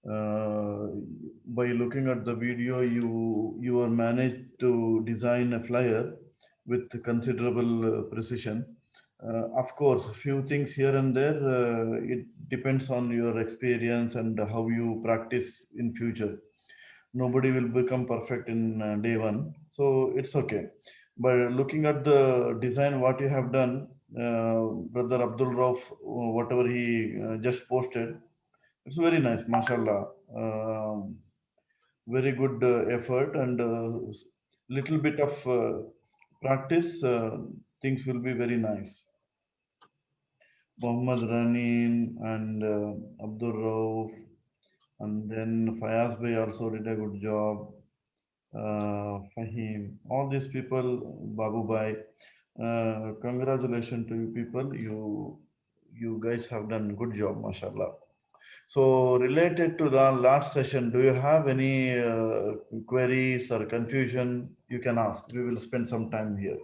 Uh, by looking at the video, you are managed to design a flyer with considerable precision. Of course, a few things here and there. It depends on your experience and how you practice in future. Nobody will become perfect in day one, so it's okay. But looking at the design, what you have done, brother Abdul Rauf, whatever he just posted, it's very nice, mashallah. Very good effort and little bit of practice, things will be very nice. Muhammad Ranin and Abdul Rauf, and then Fayaz Bhai also did a good job. Fahim, all these people, Babu Bhai, congratulations to you people. You guys have done good job, mashallah. So related to the last session, do you have any queries or confusion? You can ask. We will spend some time here.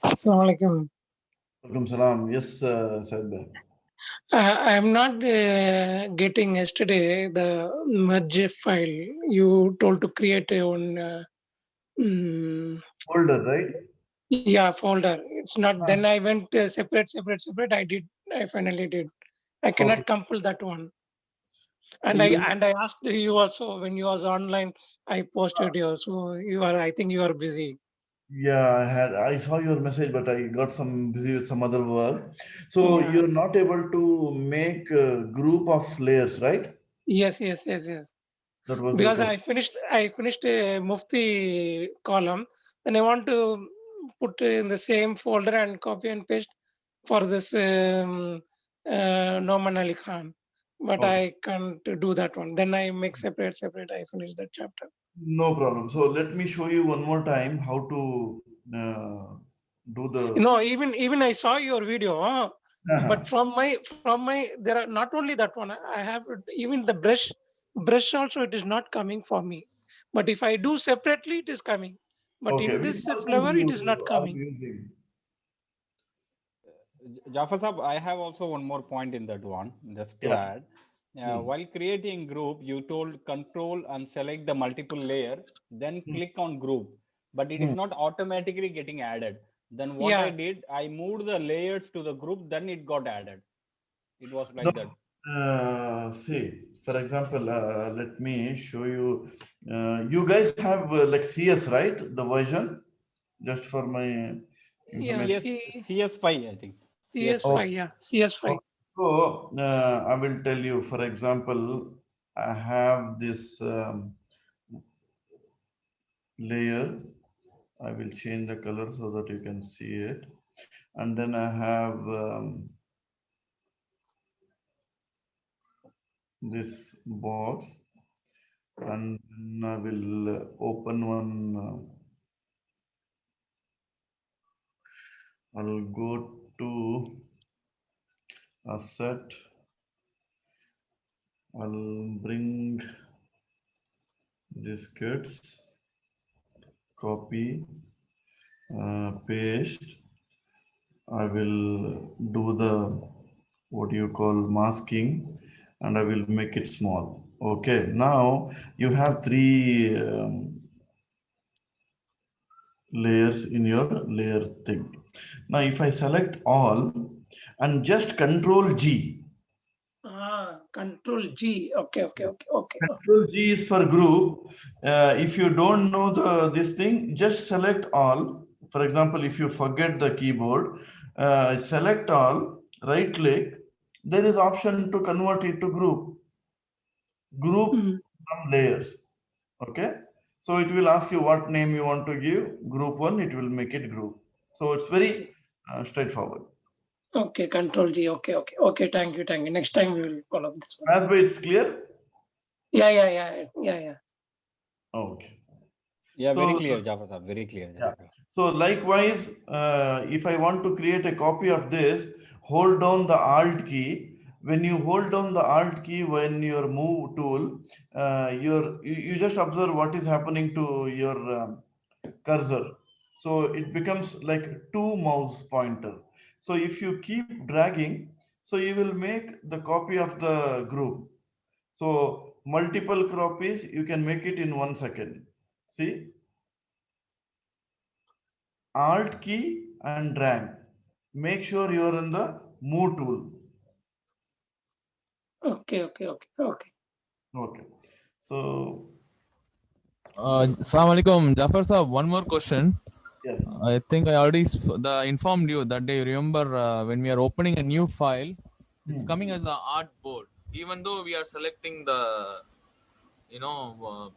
Assalamu alaikum. Alaikum salam. Yes, Said Bhai. I am not getting yesterday the merge file. You told to create a own Folder, right? yeah, folder. It's not. Ah, Then I went separate. I did. I finally did. I okay. cannot compile that one. So And I you, and I asked you also when you was online. I posted you. So you are. I think you are busy. yeah, I saw your message, but I got some busy with some other work. So Yeah. you're not able to make a group of layers, right? Yes. That was your Because question. I finished a Mufti column, then I want to put in the same folder and copy and paste for this Noman Ali Khan, but Okay. I can't do that one. Then I make separate. I finish that chapter. No problem. So let me show you one more time how to do You the. know, even I saw your video, but from my there are not only that one. I have even the brush also. It is not coming for me. But if I do separately, it is coming. But Okay, in which this version flower, it is not you are coming. using? Jafar Sahab, I have also one more point in that one, just to Yeah. add. Hmm. While creating group, you told control and select the multiple layer, then Hmm. click on group, but it is Hmm. not automatically getting added. Then what I Yeah, did, I moved the layers to the group, then it got added. It was No, like that. see, for example, let me show you. You guys have like CS, right? The version, just for my yeah. information. CS5, I think. CS5. CS5, yeah, CS5. So I will tell you, for example, I have this layer. I will change the color so that you can see it. And then I have this box, and then I will open one. I'll go to asset. I'll bring these kits, copy, paste. I will do the what you call masking, and I will make it small. Okay, now you have three layers in your layer thing. Now, if I select all and just Control G, Control G. Okay. Control G is for group. If you don't know this thing, just select all. For example, if you forget the keyboard, select all, right click. There is option to convert it to group Mm. from layers. Okay. So it will ask you what name you want to give. Group one, it will make it group. So it's very straightforward. Okay, Control G. Okay. Thank you. Next time we will follow this one. As by it's clear. Yeah. Okay. Yeah, very So clear, Jafar Sahab. Very clear, yeah. Jafar Sahab. So likewise, if I want to create a copy of this, hold down the Alt key. When you hold down the Alt key when your move tool, you just observe what is happening to your cursor. So it becomes like two mouse pointer. So if you keep dragging, so you will make the copy of the group. So multiple copies, you can make it in 1 second. See, Alt key and drag. Make sure you are in the move tool. Okay, okay, okay, okay. Okay. So Assalamu alaikum, Jafar sir. One more question. yes. I think I already informed you that day. Remember when we are opening a new file, it's coming as an artboard. Even though we are selecting the, you know,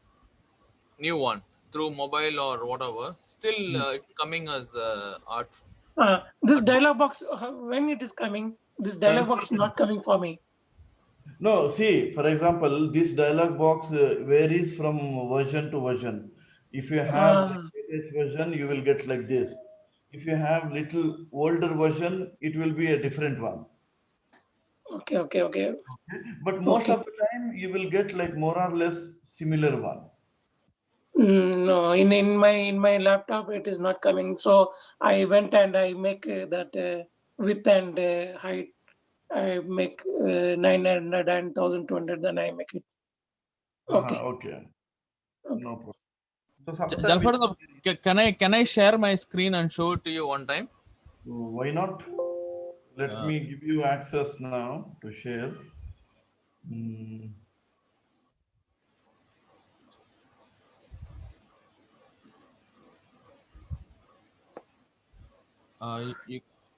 new one through mobile or whatever, still it's coming as art. This dialog box, when it is coming, this dialog box is not coming for me. No, see, for example, this dialog box varies from version to version. If you have the latest version, you will get like this. If you have little older version, it will be a different one. Okay, okay, okay. But most Okay. of the time, you will get like more or less similar one. No, in my laptop it is not coming. So I went and I make that width and height. I make 900 and 1200. Then I make it. Okay. Okay, no problem. So Jafar sometimes, sir, can I share my screen and show it to you one time? why not? Let me give you access now to share. Mm,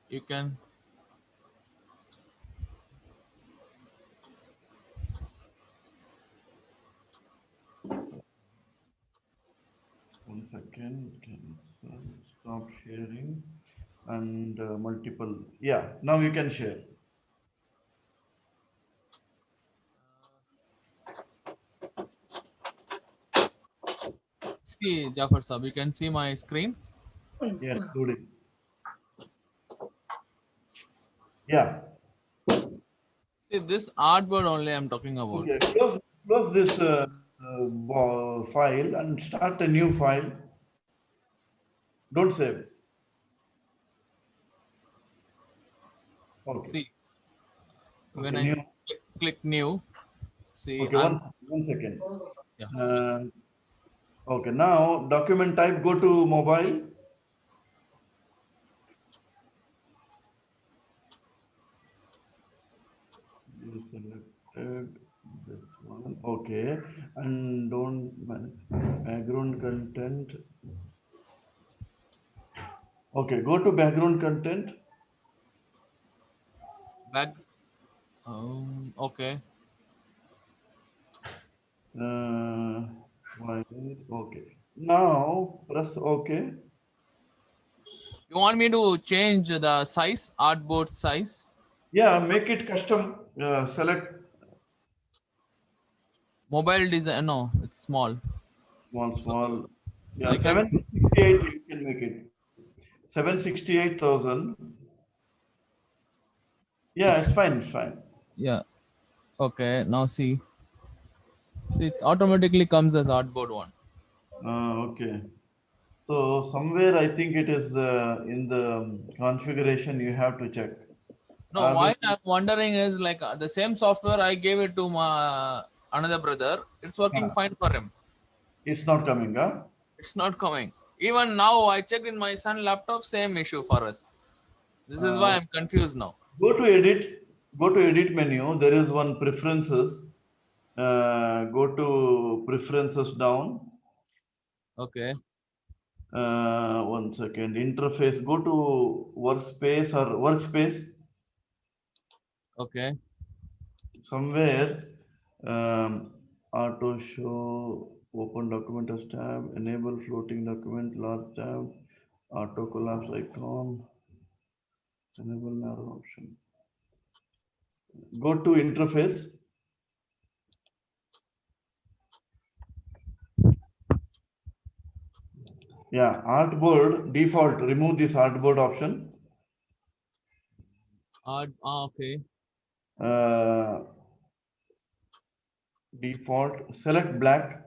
You can. One second, can stop sharing and multiple. Yeah, now you can share. See, Jafar sir, you can see my screen. Yes, loading. Yeah. See, this artboard only I'm talking about. Okay. Close this file and start a new file. Don't save. Okay. See, when Okay. I New. click new, see, Okay. I'm. One second. Yeah. Okay. Now document type. Go to mobile. You selected this one. Okay. And don't background content. Okay, go to background content. Back. Okay. Okay. Now press OK. You want me to change the size, artboard size? Yeah, make it custom. Select Mobile design. No, it's small. So small. Yeah, I can. 768 you can make it. 768,000. Yeah, it's fine. It's fine. Yeah. Okay. Now see. See, it automatically comes as artboard one. Okay. So somewhere I think it is in the configuration you have to check. No, why I'm wondering is like the same software I gave it to my another brother. It's working fine for him. It's not coming, huh? It's not coming. Even now, I checked in my son laptop, same issue for us. This is why I'm confused now. Go to edit menu. There is one preferences. Go to preferences down. Okay. 1 second. Interface. Go to workspace or workspace. Okay. Somewhere auto show, open document as tab, enable floating document, large tab, auto collapse icon, enable narrow option. Go to interface. Yeah, artboard default. Remove this artboard option. Okay. Default. Select black.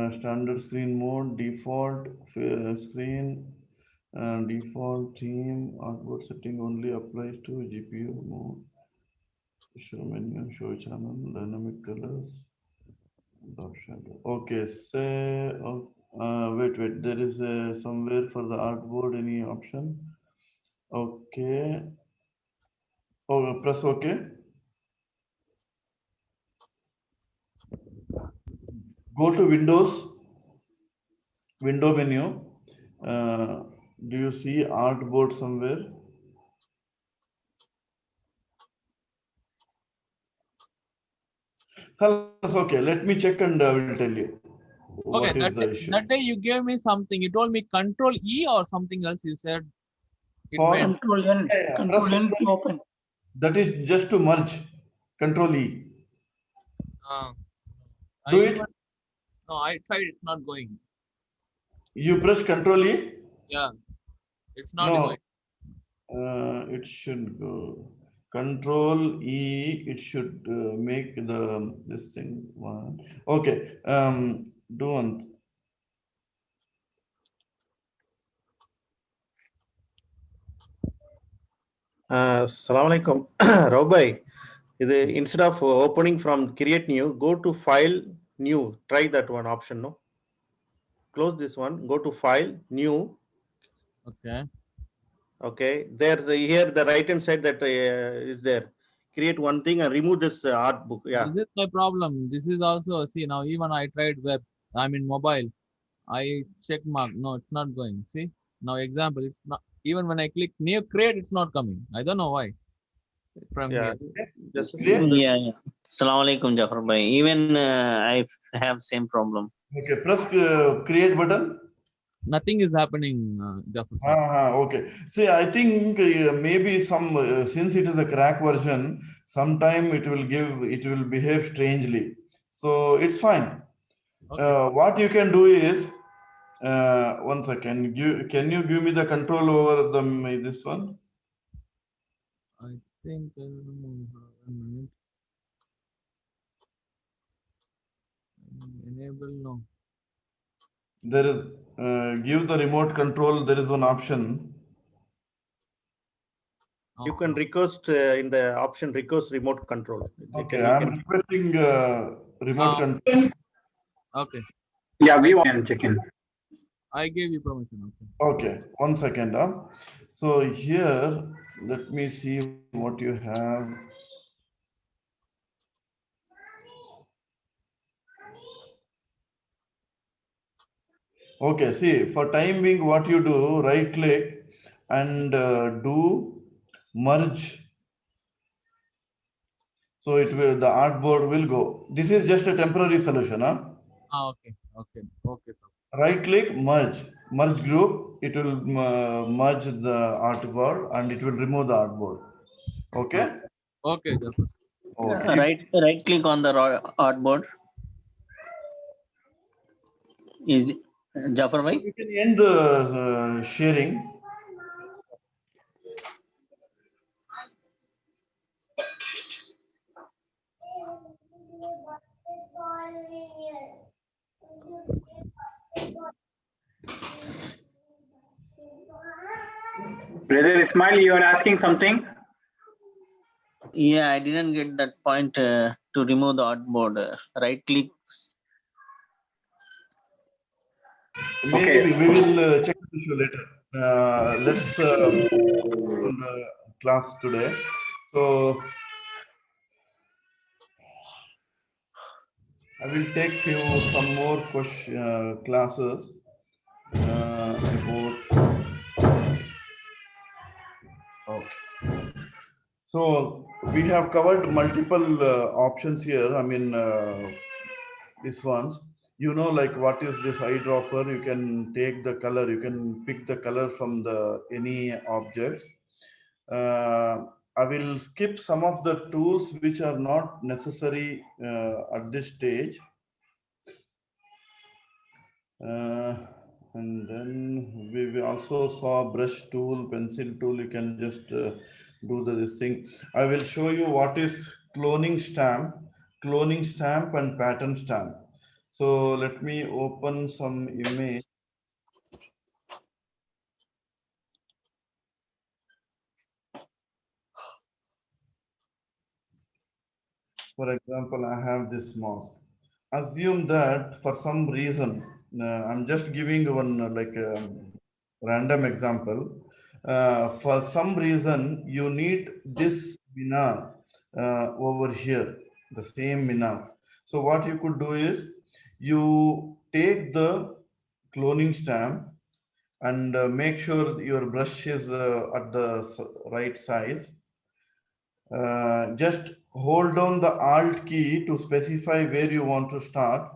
Standard screen mode, default screen, default theme, artboard setting only applies to GPU mode. Show menu, show channel, dynamic colors, dot shadow. Okay, say, wait, there is somewhere for the artboard, any option? Okay. Oh, press OK. Go to Windows, window menu. Do you see artboard somewhere? That's okay. Let me check and I will tell you what Okay, is the issue. that day you gave me something. You told me Control E or something else. You said it For- went. Control N. Yeah, Control press N to Control. open. That is just to merge. Control E. Do it. No, I tried. It's not going. You press Control E. Yeah, it's not No, going. it should go. Control E. It should make this thing one. Okay. Do one. Assalamu alaikum. Raubai, instead of opening from create new, go to file new. Try that one option. No. Close this one. Go to file new. Okay. Okay. There's here the right hand side that is there. Create one thing and remove this art book. Yeah. This is my problem. This is also, see, now even I tried web, I mean mobile. I check mark. No, it's not going. See, now example, it's not, even when I click new create, it's not coming. I don't know why. From Yeah. here. Just Clear? Yeah. Assalamu alaikum, Jafar bhai. Even I have same problem. Okay. Press create button. Nothing is happening, Jafar sir. Okay. See, I think maybe some since it is a crack version, sometime it will behave strangely. So it's fine. Okay. What you can do is, one second. Can you give me the control over this one? I think, 1 minute. Enable, no. There is give the remote control. There is one option. you can request in the option request remote control. Okay, I'm requesting remote control. Okay. Yeah, we can check in. I gave you permission. Okay, 1 second. So here, let me see what you have. Okay, see, for time being, what you do, right click and do merge. So the artboard will go. This is just a temporary solution. Okay, sir. Right click, merge group. It will merge the artboard and it will remove the artboard. Okay. Okay, Jafar. Okay. Right click on the artboard. Is Jafar bhai? You can end the sharing. Brother Ismail, you are asking something? Yeah, I didn't get that point to remove the artboard. Right click. Maybe we will check the issue later. Let's class today. So I will take some more classes about. Okay. So we have covered multiple options here. I mean, these ones. You know, like what is this eyedropper? You can take the color. You can pick the color from any objects. I will skip some of the tools which are not necessary at this stage. And then we also saw brush tool, pencil tool. You can just do this thing. I will show you what is cloning stamp and pattern stamp. So So let me open some image. For example, I have this mosque. Assume that for some reason, I'm just giving one random example. For some reason, you need this minar over here, the same minar. So what you could do is you take the cloning stamp and make sure your brush is at the right size. Just hold down the Alt key to specify where you want to start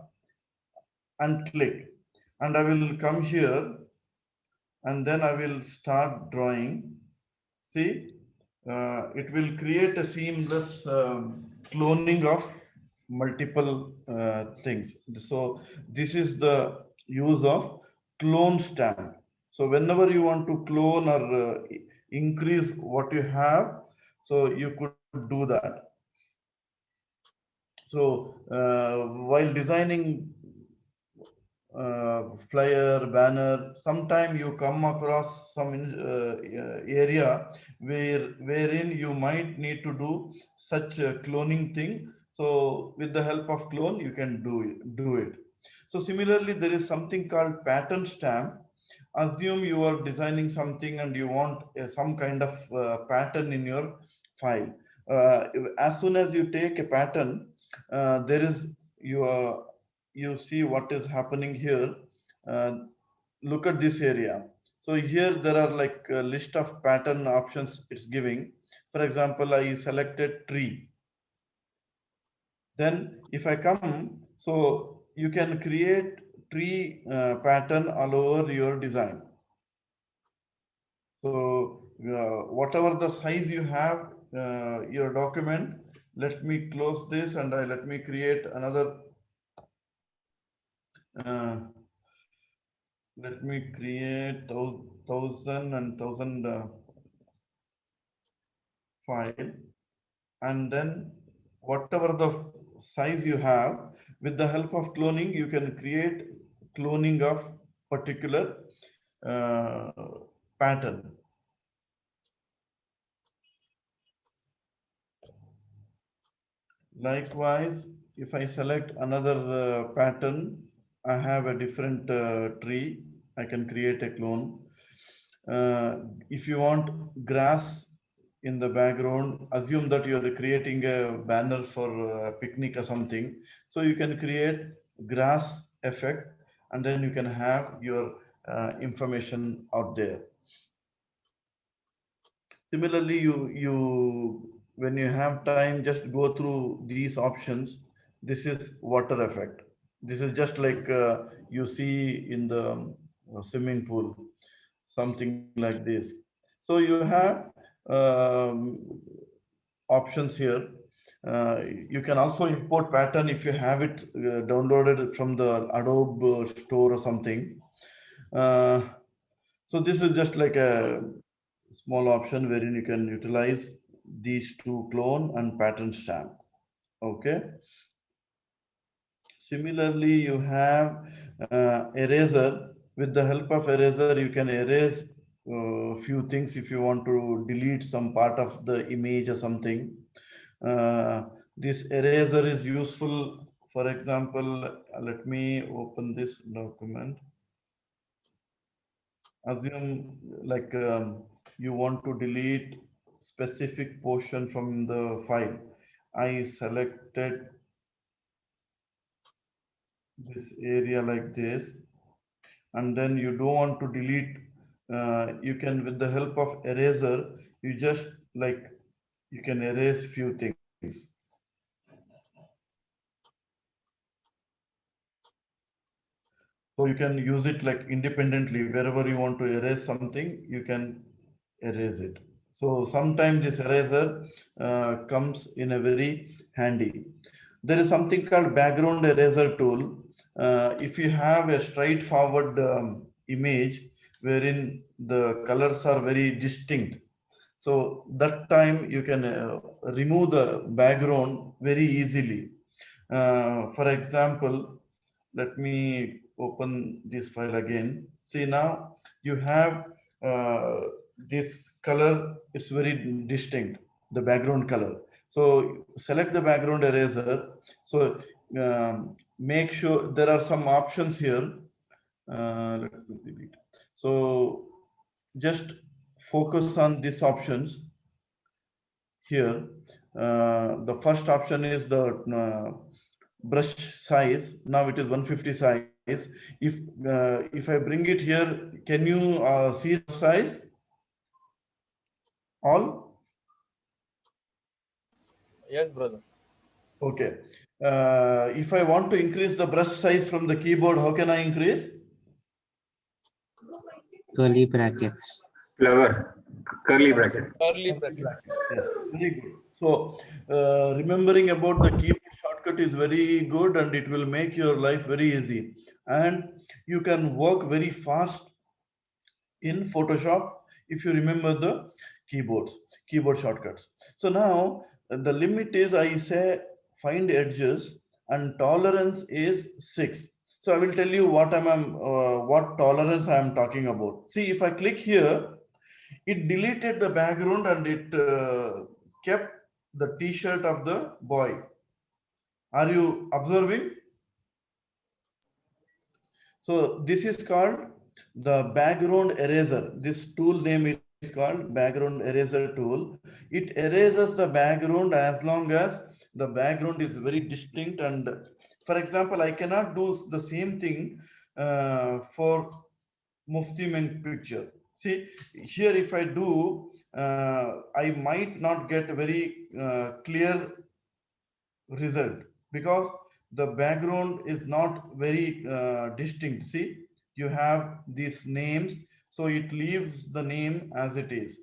and click. And I will come here and then I will start drawing. See, it will create a seamless cloning of multiple things. So this is the use of clone stamp. So whenever you want to clone or increase what you have, so you could do that. So while designing flyer, banner, sometime you come across some area wherein you might need to do such a cloning thing. So with the help of clone, you can do it. So similarly, there is something called pattern stamp. Assume you are designing something and you want some kind of pattern in your file. As soon as you take a pattern, there is you see what is happening here. Look at this area. So here there are like a list of pattern options it's giving. For example, I selected tree. Then if I come, so you can create tree pattern all over your design. So whatever the size you have, your document, let me close this and let me create another. Let me create 1000 and 1000 file, and then whatever the size you have, with the help of cloning, you can create cloning of particular pattern. Likewise, if I select another pattern, I have a different tree, I can create a clone. If you want grass in the background, assume that you're creating a banner for a picnic or something. So you can create grass effect and then you can have your information out there. Similarly, when you have time, just go through these options. This is water effect. This is just like you see in the swimming pool, something like this. So you have options here. You can also import pattern if you have it downloaded from the Adobe store or something. So this is just like a small option wherein you can utilize these two, clone and pattern stamp. Okay. Similarly, you have eraser. With the help of eraser, you can erase few things if you want to delete some part of the image or something. This eraser is useful. For example, let me open this document. Assume like you want to delete specific portion from the file. I selected this area like this, and then you don't want to delete. You can, with the help of eraser, you just like you can erase few things. So you can use it like independently. Wherever you want to erase something, you can erase it. So sometimes this eraser comes in a very handy. There is something called background eraser tool. If you have a straightforward image wherein the colors are very distinct, so that time you can remove the background very easily. For example, Let me open this file again. See, now you have this color. It's very distinct, the background color. So select the background eraser. So make sure there are some options here. Let me delete. So just focus on these options here. The first option is the brush size. Now it is 150 size. If I bring it here, can you see the size? All? Yes, brother. Okay. If I want to increase the brush size from the keyboard, how can I increase? Curly brackets. Clever. Curly bracket. Curly brackets. Yes, very good. So remembering about the keyboard shortcut is very good, and it will make your life very easy. And you can work very fast in Photoshop if you remember the keyboard shortcuts. So now the limit is, I say, find edges, and tolerance is 6. So I will tell you what what tolerance I am talking about. See, if I click here, it deleted the background and it kept the t-shirt of the boy. Are you observing? So this is called the background eraser. This tool name is called background eraser tool. It erases the background as long as the background is very distinct. And for example, I cannot do the same thing for Mufti Menk picture. See, here if I do, I might not get a very clear result because the background is not very distinct. See, you have these names, so it leaves the name as it is.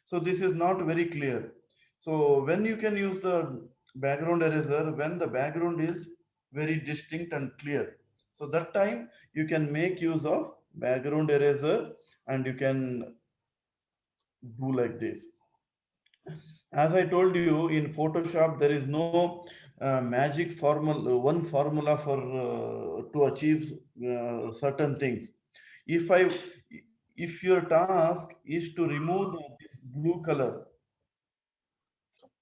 So this is not very clear. So when you can use the background eraser, when the background is very distinct and clear. So that time you can make use of background eraser and you can do like this. As I told you, in Photoshop, there is no magic formula, one formula for to achieve certain things. If your task is to remove this blue color,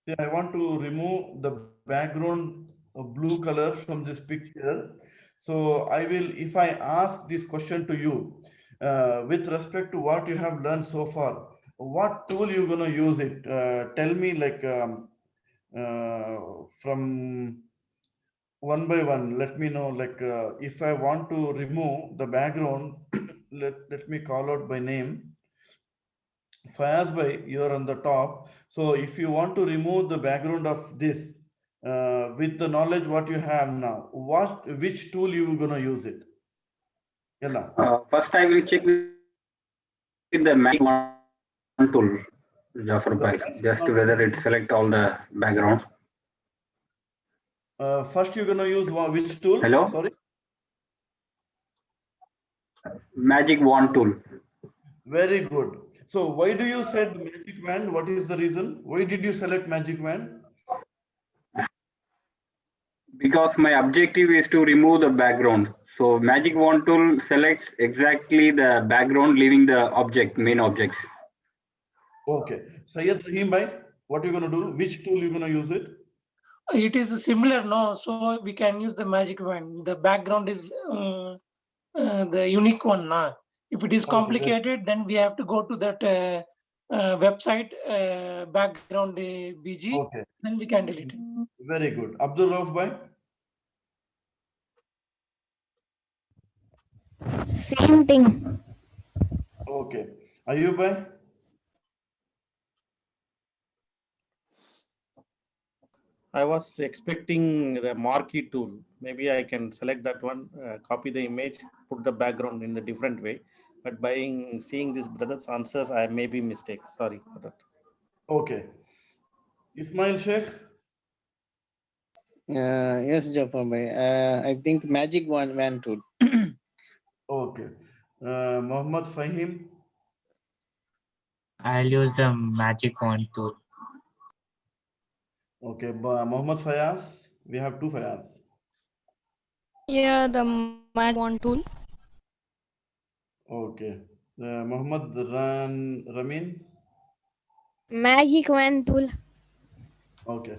see, I want to remove the background of blue color from this picture. So I will, if I ask this question to you, with respect to what you have learned so far, what tool you gonna use it? Tell me, like from one by one. Let me know, like if I want to remove the background, let me call out by name. Fayaz bhai, you're on the top. So if you want to remove the background of this, with the knowledge what you have now, which tool you gonna use it? Yalla. First, I will check with the Magic Wand tool, Jafar bhai, just whether it select all the backgrounds. First, you're gonna use which tool? Hello? Sorry. Magic Wand tool. Very good. So why do you said magic wand? What is the reason? Why did you select magic wand? Because my objective is to remove the background. So Magic Wand tool selects exactly the background, leaving the object, main objects. Okay. Sayyid Rahim bhai, what you gonna do? Which tool you gonna use it? It is similar, no? So we can use the magic wand. The background is the unique one, na? If it is complicated, then we have to go to that website, background BG. Okay. Then we can delete it. Very good. Abdul Rauf bhai? Same thing. Okay. Ayub bhai? I was expecting the marquee tool. Maybe I can select that one, copy the image, put the background in a different way. But by seeing this brother's answers, I may be mistake. Sorry for that. Okay. Ismail Sheikh? Yes, Jafar bhai. I think Magic Wand tool. Okay. Mohammad Fahim? I'll use the Magic Wand tool. Okay. Mohammad Fayaz? We have two Fayaz. Yeah, the magic wand tool. Okay. Mohammed Ramin. Magic wand tool. Okay.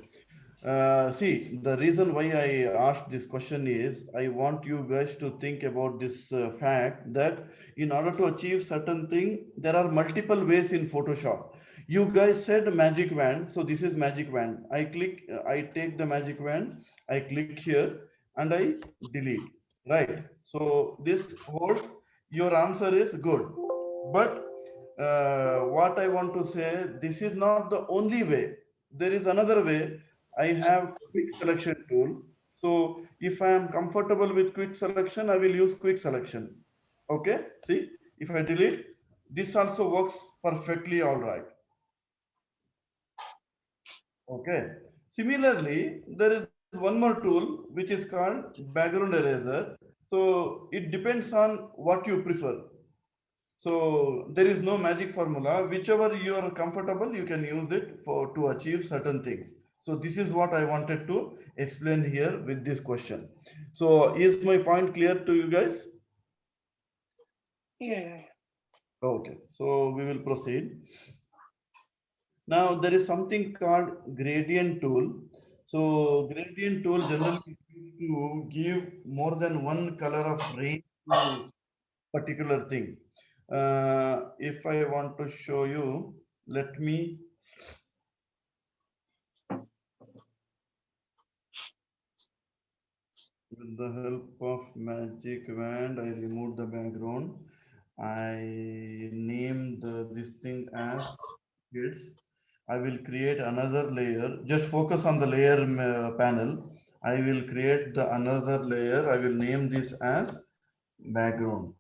See, the reason why I asked this question is I want you guys to think about this fact that in order to achieve certain thing, there are multiple ways in Photoshop. You guys said magic wand, so this is magic wand. I take the magic wand, I click here and I delete, right? So this holds, your answer is good. But what I want to say, this is not the only way. There is another way. I have quick selection tool. So if I am comfortable with quick selection, I will use quick selection. Okay, see, if I delete, this also works perfectly all right. Okay, similarly, there is one more tool which is called background eraser. So it depends on what you prefer. So there is no magic formula. Whichever you are comfortable, you can use it for to achieve certain things. So this is what I wanted to explain here with this question. So is my point clear to you guys? Yeah. Okay, so we will proceed. Now there is something called gradient tool. So gradient tool generally used to give more than one color of range to particular thing. If I want to show you, let me. With the help of magic wand, I remove the background. I named this thing as kids. I will create another layer. Just focus on the layer panel. I will create the another layer. I will name this as background.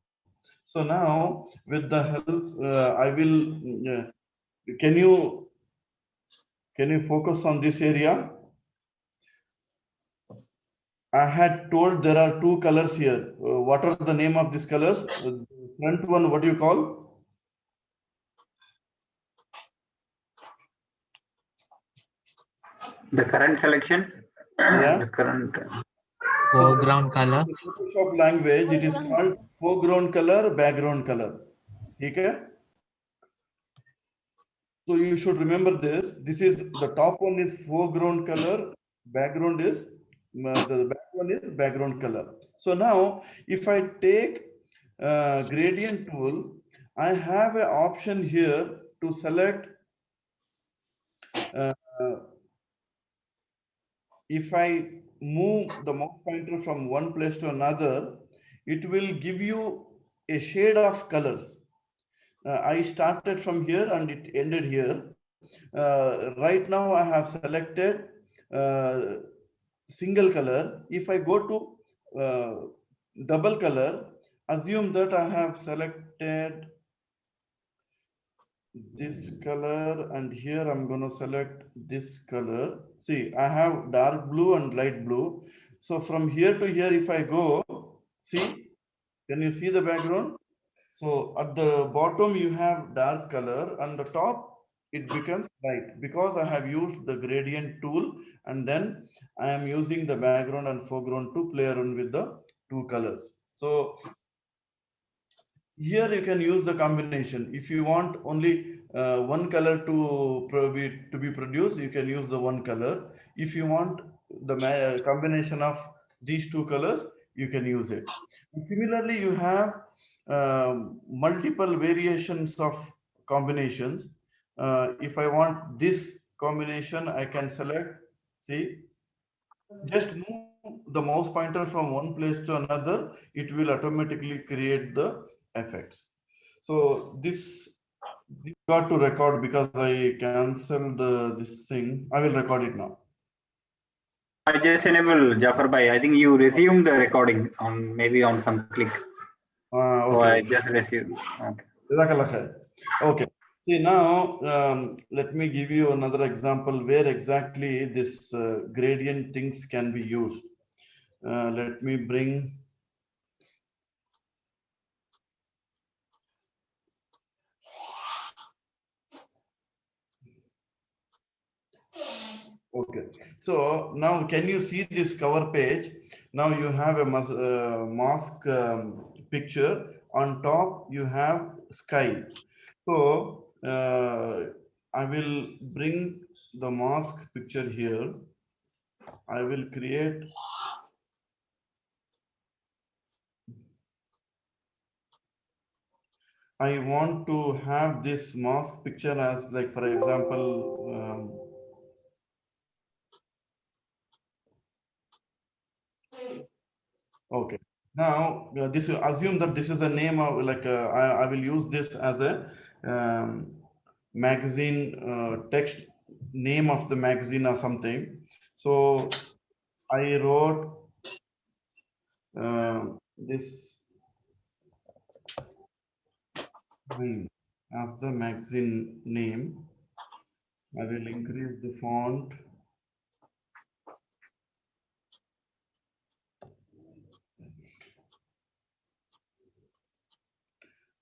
So now with the help, I will, can you focus on this area? I had told there are two colors here. What are the name of these colors? Front one, what do you call? The current selection. Yeah. The current. Foreground color. In Photoshop language, it is called foreground color, background color. Okay. So you should remember this. This is the top one is foreground color, background is the back one is background color. So now, if I take gradient tool, I have an option here to select. If I move the mouse pointer from one place to another, it will give you a shade of colors. I started from here and it ended here. Right now I have selected single color. If I go to double color, assume that I have selected this color and here I'm going to select this color. See, I have dark blue and light blue. So from here to here, if I go, see, can you see the background? So at the bottom, you have dark color and the top, it becomes light because I have used the gradient tool and then I am using the background and foreground to play around with the two colors. So here you can use the combination. If you want only one color to be produced, you can use the one color. If you want the combination of these two colors, you can use it. And similarly, you have multiple variations of combinations. If I want this combination, I can select, see, just move the mouse pointer from one place to another, it will automatically create the effects. So this got to record because I canceled this thing. I will record it now. I just enable Jafar Bhai. I think you resume the recording on maybe on some click. Okay. So I just resume. Okay. Okay. See now, let me give you another example where exactly this gradient things can be used. Let me bring. Okay, so now can you see this cover page? Now you have a mask picture. On top, you have sky. So I will bring the mask picture here. I will create. I want to have this mask picture as, like, for example, okay. Now this assume that this is a name of, like, I will use this as a magazine text, name of the magazine or something. So I wrote this as the magazine name. I will increase the font.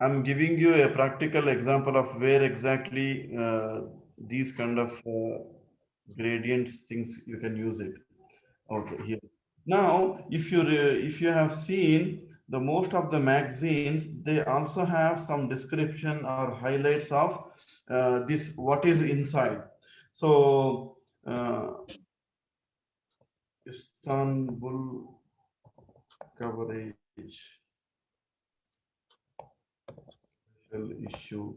I'm giving you a practical example of where exactly these kind of gradients things you can use it. Okay, here. Now, if you have seen the most of the magazines, they also have some description or highlights of this, what is inside. So Istanbul coverage issue,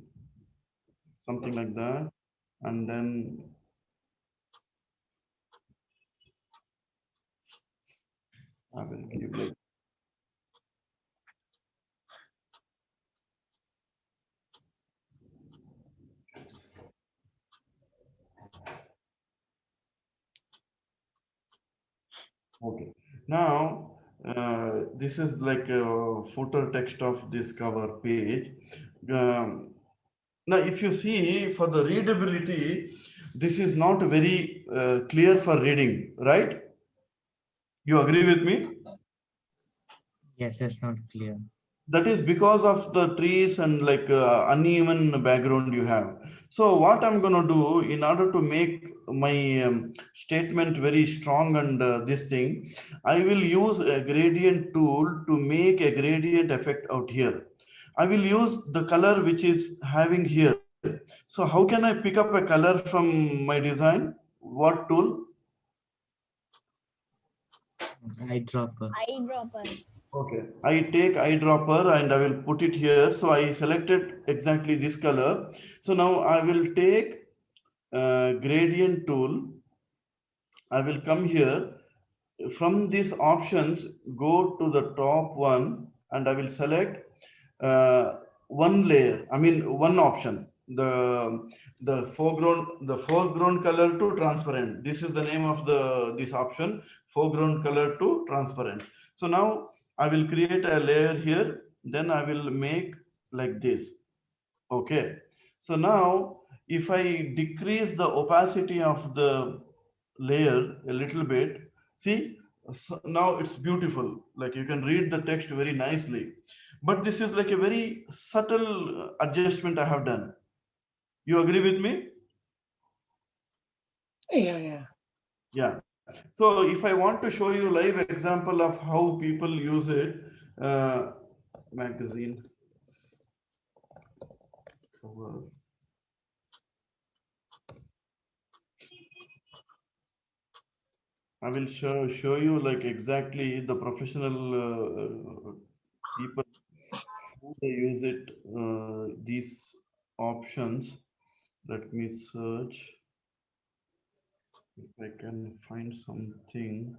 something like that, and then I will give like okay. Now this is like a footer text of this cover page. Now, if you see, for the readability, this is not very clear for reading, right? You agree with me? Yes, it's not clear. That is because of the trees and, like, uneven background you have. So what I'm going to do in order to make my statement very strong and this thing, I will use a gradient tool to make a gradient effect out here. I will use the color which is having here. So how can I pick up a color from my design? What tool? Eyedropper. Eyedropper. Okay. I take eyedropper and I will put it here. So I selected exactly this color. So now I will take gradient tool. I will come here. From these options, go to the top one and I will select one layer. I mean, one option. The foreground color to transparent. This is the name of this option, foreground color to transparent. So now I will create a layer here. Then I will make like this. Okay. So now if I decrease the opacity of the layer a little bit, see, so now it's beautiful. Like, you can read the text very nicely. But this is like a very subtle adjustment I have done. You agree with me? Yeah. Yeah. So if I want to show you live example of how people use it, magazine cover. I will show you like exactly the professional people who they use it, these options. Let me search if I can find something.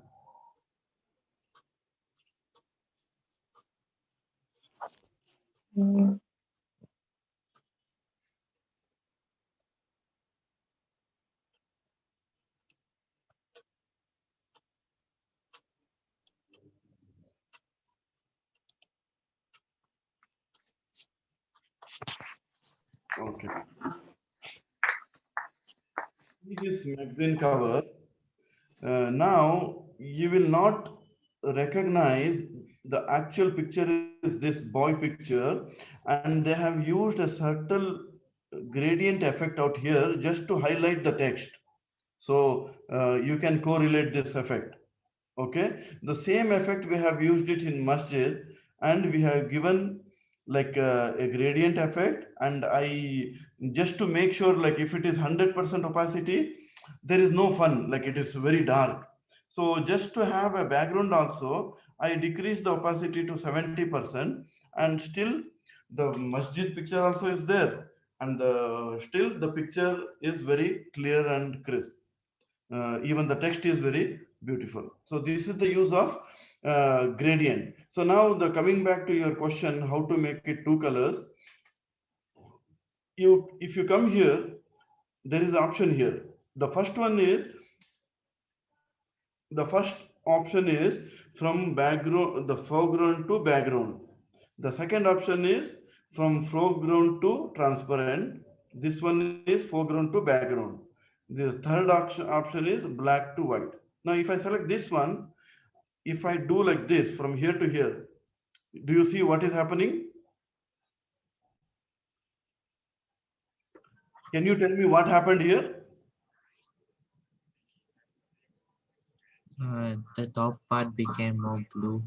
Okay. See this magazine cover. Now you will not recognize the actual picture is this boy picture, and they have used a subtle gradient effect out here just to highlight the text. So you can correlate this effect. Okay, the same effect we have used it in masjid, and we have given like a gradient effect, and I just to make sure, like if it is 100% opacity, there is no fun, like it is very dark. So just to have a background also, I decrease the opacity to 70%, and still the masjid picture also is there, and still the picture is very clear and crisp. Even the text is very beautiful. So this is the use of gradient. So now the coming back to your question, how to make it two colors. If you come here, there is an option here. The first option is from background, the foreground to background. The second option is from foreground to transparent. This one is foreground to background. The third option is black to white. Now, if I select this one, if I do like this from here to here, do you see what is happening? Can you tell me what happened here? The top part became more blue.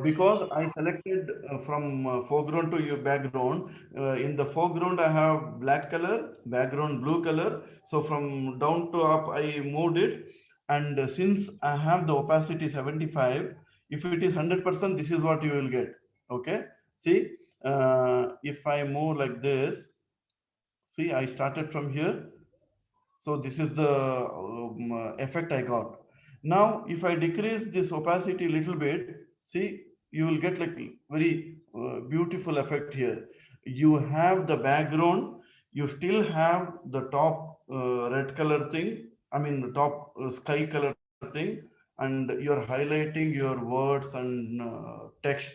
Because I selected from foreground to your background. In the foreground, I have black color, background blue color. So from down to up, I moved it. And since I have the opacity 75, if it is 100%, this is what you will get. Okay. See, if I move like this, see, I started from here. So this is the effect I got. Now, if I decrease this opacity a little bit, see, you will get like very beautiful effect here. You have the background, you still have the top red color thing, I mean the top sky color thing, and you're highlighting your words and text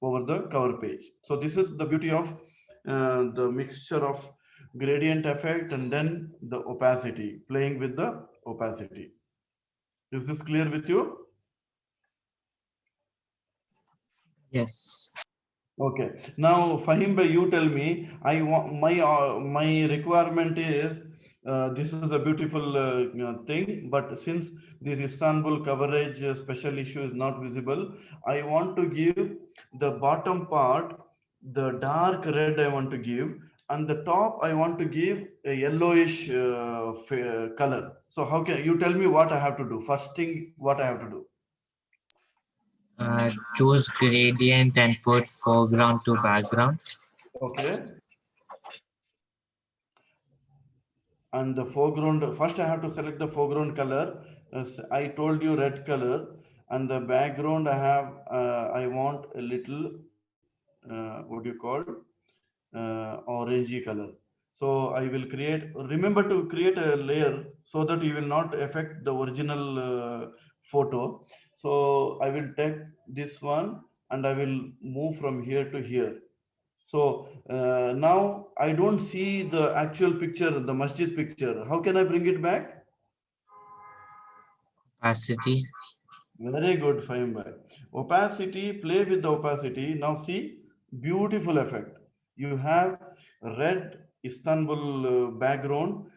over the cover page. So this is the beauty of the mixture of gradient effect and then the opacity, playing with the opacity. Is this clear with you? Yes. Okay. Now, Fahim bhai, you tell me. I want my requirement is this is a beautiful thing, but since this Istanbul coverage special issue is not visible, I want to give the bottom part the dark red. I want to give, and the top I want to give a yellowish color. So how can you tell me what I have to do? First thing, what I have to do? Choose gradient and put foreground to background. Okay. And the foreground, first I have to select the foreground color. As I told you, red color, and the background I have, I want a little, what do you call, orangey color. So I will create, remember to create a layer so that you will not affect the original photo. So I will take this one and I will move from here to here. So now I don't see the actual picture, the masjid picture. How can I bring it back? Opacity. Very good, Fahim bhai. Opacity, play with the opacity. Now see, beautiful effect. You have red Istanbul background.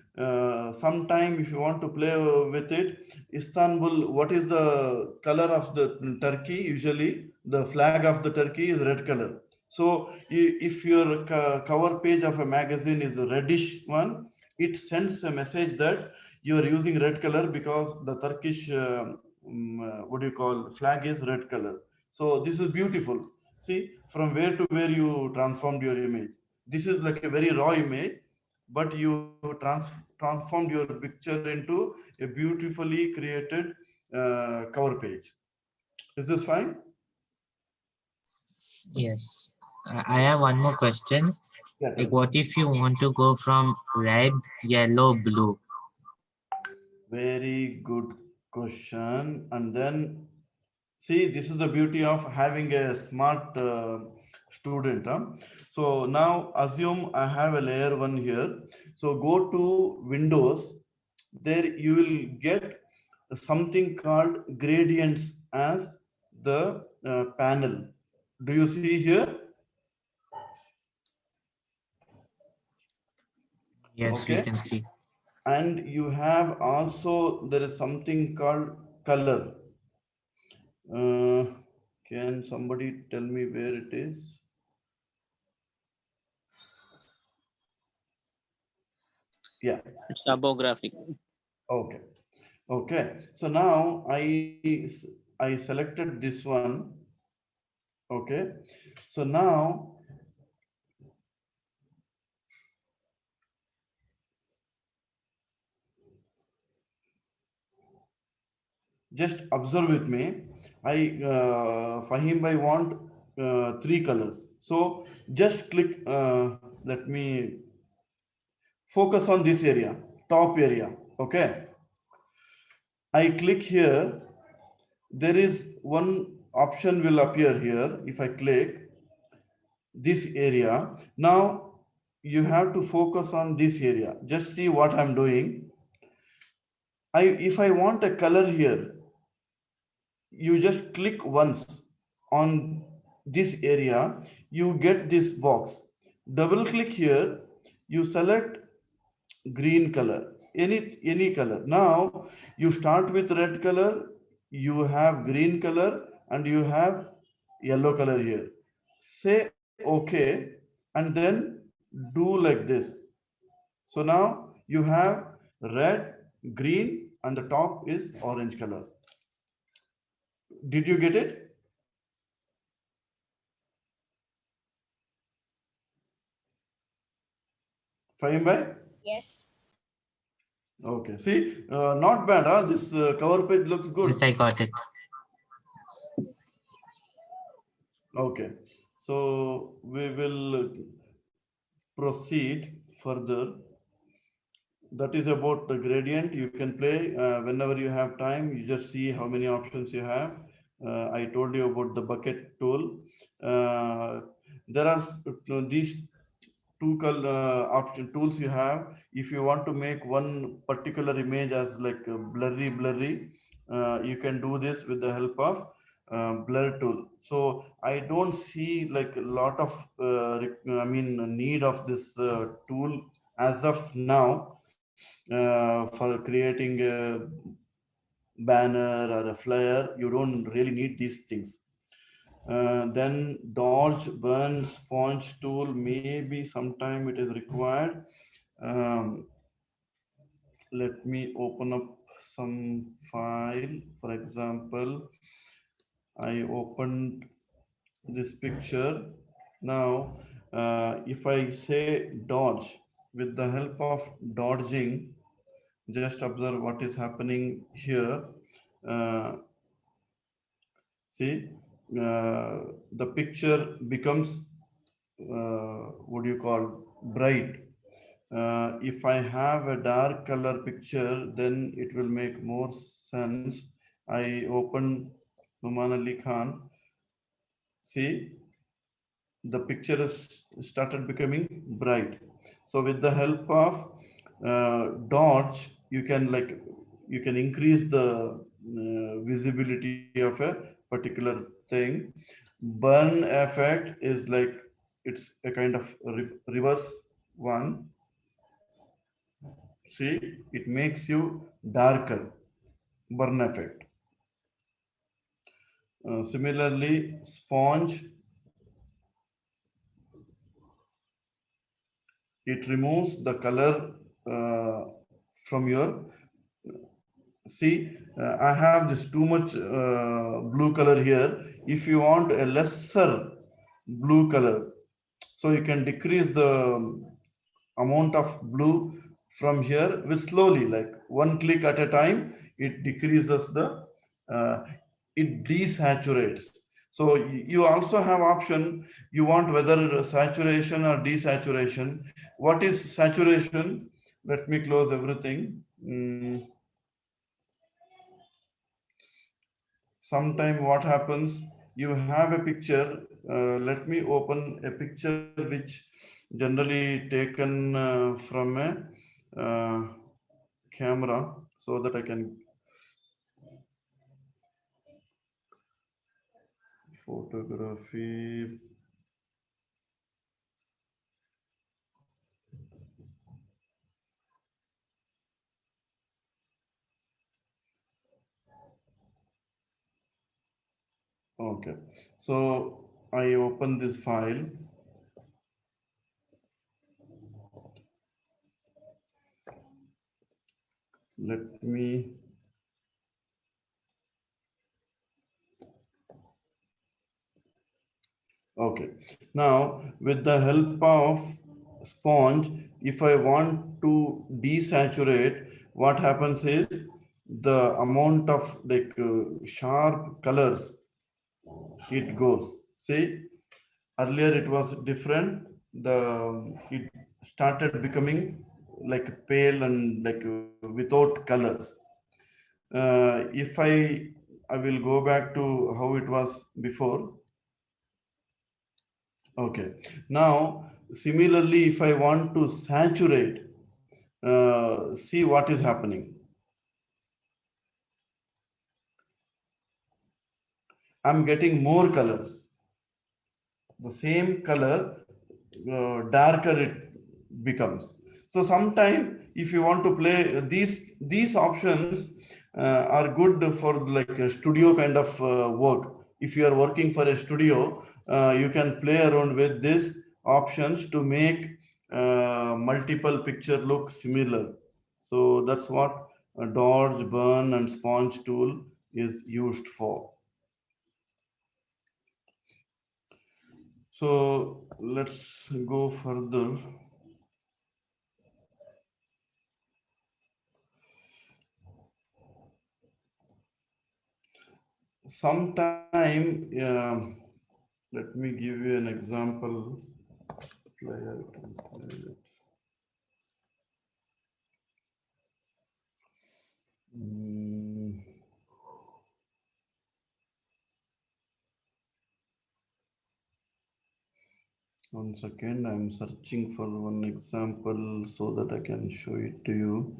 Sometime if you want to play with it, Istanbul, what is the color of the Turkey? Usually the flag of the Turkey is red color. So if your cover page of a magazine is a reddish one, it sends a message that you are using red color because the Turkish what do you call, flag is red color. So this is beautiful. See, from where to where you transformed your image. This is like a very raw image, but you transformed your picture into a beautifully created cover page. Is this fine? Yes. I have one more question. Yeah, Like, what if you want to go from red, yellow, blue? very good question. And then see, this is the beauty of having a smart student. Huh? So now assume I have a layer one here. So go to Windows. There you will get something called gradients as the panel. Do you see here? Yes, we Okay. can see. And you have also, there is something called color. Can somebody tell me where it is? Yeah. It's above graphic. Okay. Okay. So now I selected this one. Okay. So now just observe with me. Fahim, I want 3 colors. So just click. Let me focus on this area, top area. Okay. I click here. There is one option will appear here. If I click this area, now you have to focus on this area. Just see what I'm doing. If I want a color here, you just click once on this area, you get this box. Double click here, you select green color, any color. Now you start with red color, you have green color, and you have yellow color here. Say okay, and then do like this. So now you have red, green, and the top is orange color. Did you get it? Fine by? Yes. Okay. See, not bad. Huh? This cover page looks good. Yes, I got it. Okay. So we will proceed further. That is about the gradient. You can play whenever you have time. You just see how many options you have. I told you about the bucket tool. There are these two option tools you have. If you want to make one particular image as like blurry, you can do this with the help of blur tool. So I don't see like a lot of need of this tool as of now for creating a banner or a flyer. You don't really need these things. Then dodge burn sponge tool, maybe sometime it is required. um, Let me open up some file. For example, I opened this picture. Now if I say dodge, with the help of dodging, just observe what is happening here. uh, See, the picture becomes what do you call bright. If I have a dark color picture, then it will make more sense. I open Numan Ali Khan. See, the picture has started becoming bright. So with the help of dots, you can increase the visibility of a particular thing. Burn effect is like it's a kind of reverse one. See, it makes you darker. Burn effect. Similarly, sponge, it removes the color from your. See, I have this too much blue color here. If you want a lesser blue color, so you can decrease the amount of blue from here with slowly, like one click at a time. It decreases the it desaturates. So you also have option. You want whether saturation or desaturation. What is saturation? Let me close everything. Sometime what happens, you have a picture. Let me open a picture which generally taken from a camera, so that I can photography. Okay, so I open this file. Let me. Okay, now with the help of sponge, if I want to desaturate, what happens is the amount of like sharp colors it goes. See, earlier it was different. It started becoming like pale and like without colors. If I will go back to how it was before. Okay, now similarly, if I want to saturate, see what is happening. I'm getting more colors. The same color, darker it becomes. So sometime if you want to play these options are good for like a studio kind of work. If you are working for a studio, you can play around with these options to make multiple picture look similar. So that's what a dodge, burn, and sponge tool is used for. So let's go further. Sometime, let me give you an example. Flyer, Mm. One second, I'm searching for one example so that I can show it to you.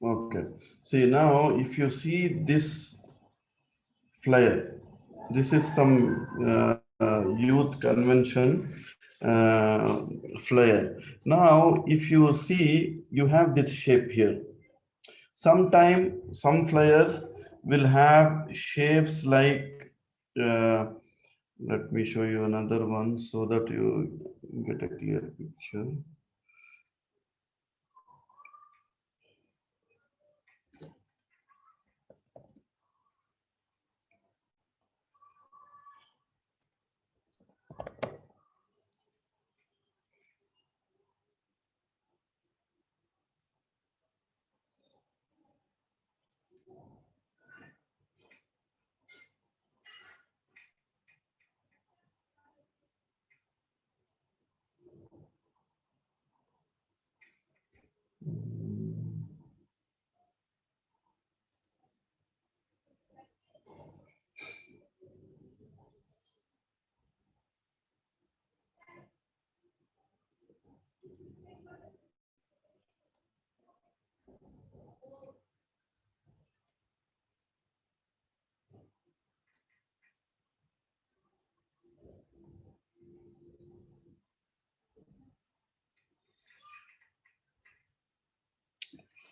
Okay, see now if you see this flyer, this is some youth convention flyer. Now if you see, you have this shape here. Sometime some flyers will have shapes like let me show you another one so that you get a clear picture.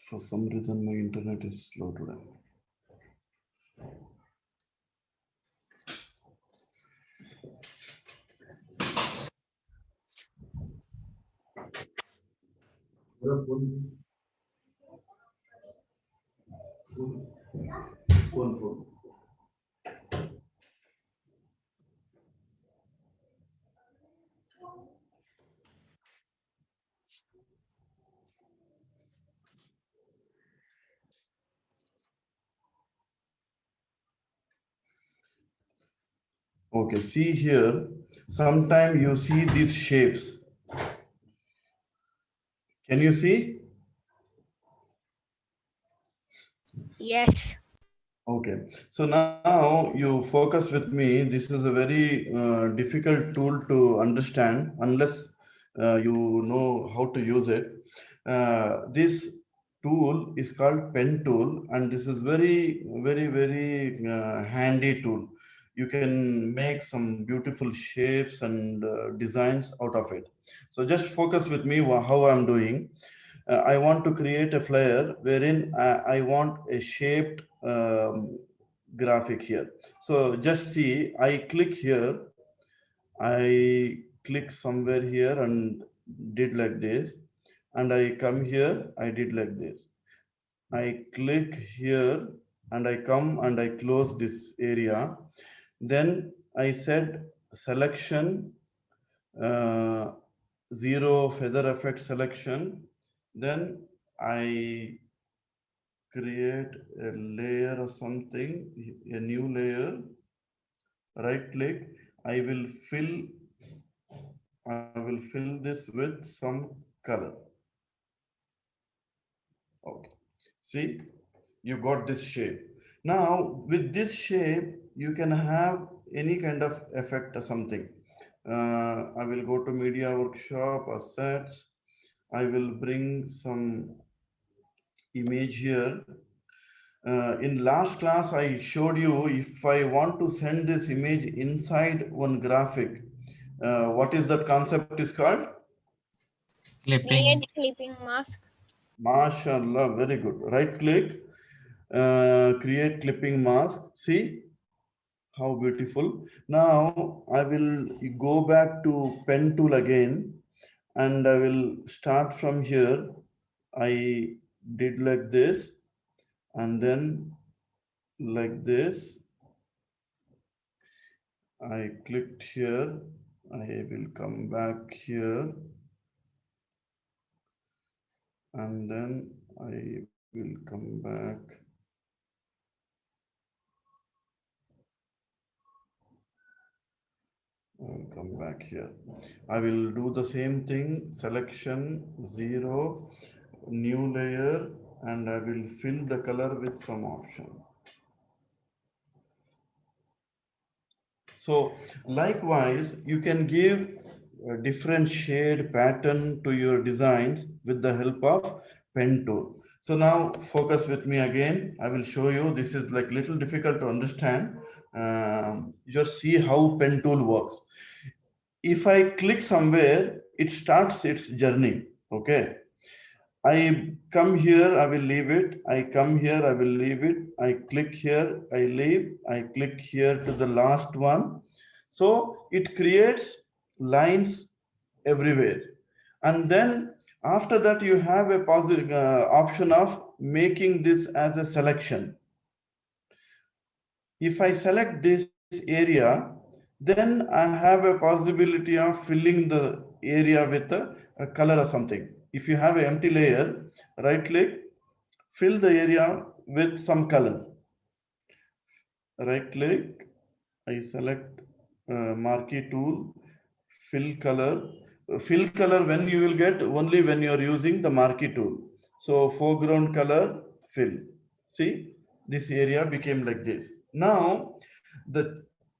For some reason, my internet is slow today. Phone. Okay, see here, sometime you see these shapes. Can you see? Yes. Okay, so now you focus with me. This is a very difficult tool to understand unless you know how to use it. This tool is called pen tool, and this is very handy tool. You can make some beautiful shapes and designs out of it. So just focus with me how I'm doing. I want to create a flyer wherein I want a shaped graphic here. So just see, I click here, I click somewhere here and did like this, and I come here, I did like this. I click here and I come and I close this area. Then I said selection, zero feather effect selection. Then I create a layer or something, a new layer, right click. I will fill this with some color. Okay. See, you got this shape. Now, with this shape, you can have any kind of effect or something. I will go to media workshop, assets. I will bring some image here. In last class, I showed you if I want to send this image inside one graphic, what is that concept is called? Clipping. Create clipping mask. MashaAllah, very good. Right click, create clipping mask. See how beautiful. Now I will go back to pen tool again and I will start from here. I did like this and then like this. I clicked here. I will come back here and then I will come back. I'll come back here. I will do the same thing, selection, 0, new layer, and I will fill the color with some option. So likewise, you can give a different shade pattern to your designs with the help of pen tool. So now focus with me again. I will show you. This is like little difficult to understand. Just see how pen tool works. If I click somewhere, it starts its journey. Okay. I come here, I will leave it. I come here, I will leave it. I click here, I leave. I click here to the last one. So it creates lines everywhere. And then after that, you have a positive option of making this as a selection. If I select this area, then I have a possibility of filling the area with a color or something. If you have an empty layer, right click, fill the area with some color. Right click, I select marquee tool, fill color. Fill color when you will get only when you are using the marquee tool. So foreground color, fill. See, this area became like this. Now,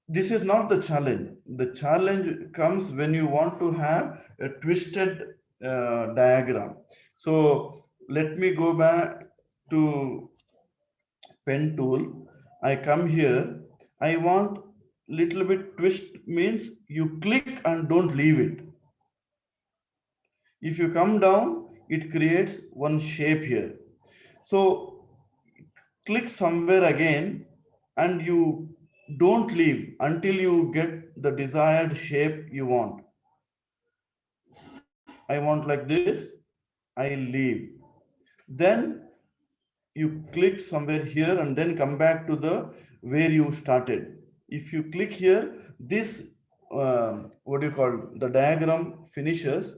this is not the challenge. The challenge comes when you want to have a twisted diagram. So let me go back to pen tool. I come here. I want little bit twist means you click and don't leave it. If you come down, it creates one shape here. So click somewhere again and you don't leave until you get the desired shape you want. I want like this, I leave. Then you click somewhere here and then come back to the where you started. If you click here, this what do you call the diagram finishes.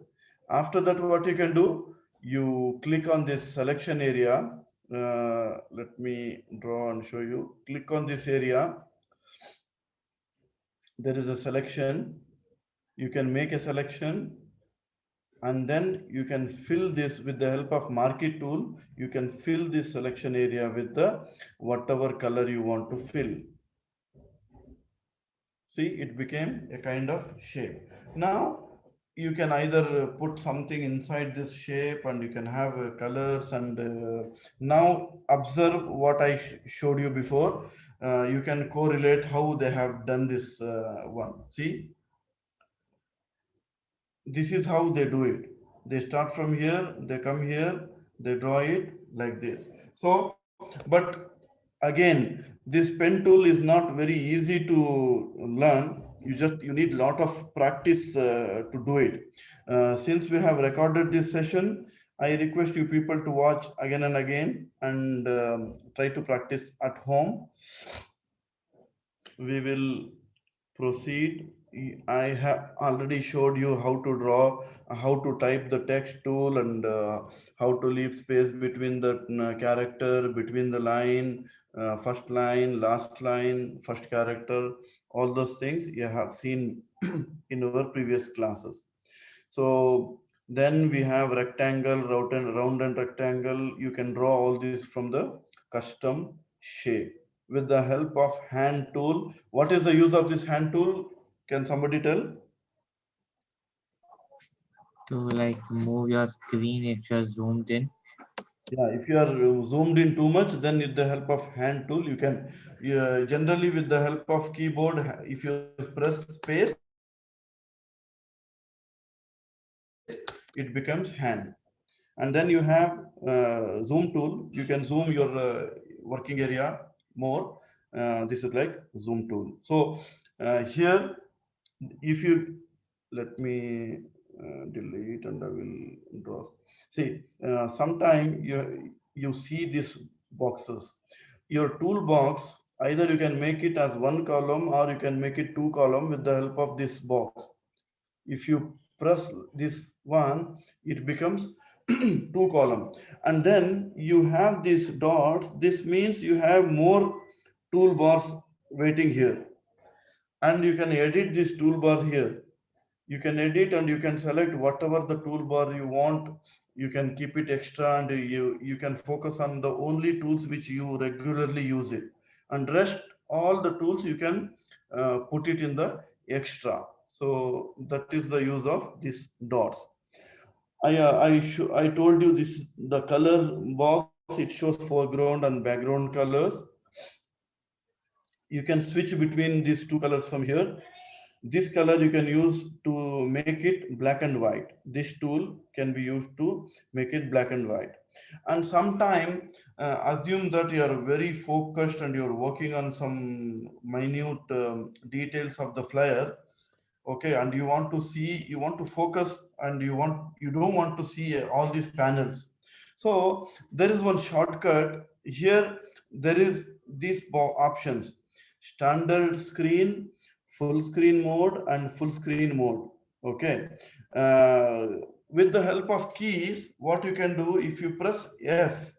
After that, what you can do, you click on this selection area. Let me draw and show you. Click on this area. There is a selection. You can make a selection and then you can fill this with the help of marquee tool. You can fill this selection area with the whatever color you want to fill. See, it became a kind of shape. Now you can either put something inside this shape and you can have colors, and now observe what I showed you before. You can correlate how they have done this one. See, this is how they do it. They start from here, they come here, they draw it like this. So, but again, this pen tool is not very easy to learn. You need a lot of practice to do it. Since we have recorded this session, I request you people to watch again and again, and try to practice at home. We will proceed. I have already showed you how to draw, how to type the text tool, and how to leave space between the character, between the line, first line, last line, first character. All those things you have seen in our previous classes. So then we have rectangle, round and rectangle. You can draw all this from the custom shape with the help of hand tool. What is the use of this hand tool? Can somebody tell? To like move your screen if you're zoomed in. Yeah, if you are zoomed in too much, then with the help of hand tool, you can generally with the help of keyboard, if you press space, it becomes hand. And then you have zoom tool. You can zoom your working area more. This is like zoom tool. So here, if you let me delete, and I will draw. See, sometime you see these boxes. Your toolbox, either you can make it as one column or you can make it two column with the help of this box. If you press this one, it becomes two column, and then you have these dots. This means you have more toolbars waiting here, and you can edit this toolbar here. You can edit and you can select whatever the toolbar you want. You can keep it extra, and you can focus on the only tools which you regularly use it, and rest all the tools you can put it in the extra. So that is the use of these dots. I told you this, the color box, it shows foreground and background colors. You can switch between these two colors from here. This color you can use to make it black and white. This tool can be used to make it black and white. And sometime assume that you are very focused and you're working on some minute details of the flyer. Okay, and you want to see, you want to focus, and you don't want to see all these panels. So there is one shortcut here. There is these options: standard screen, full screen mode, and full screen mode. Okay, with the help of keys, what you can do, if you press F,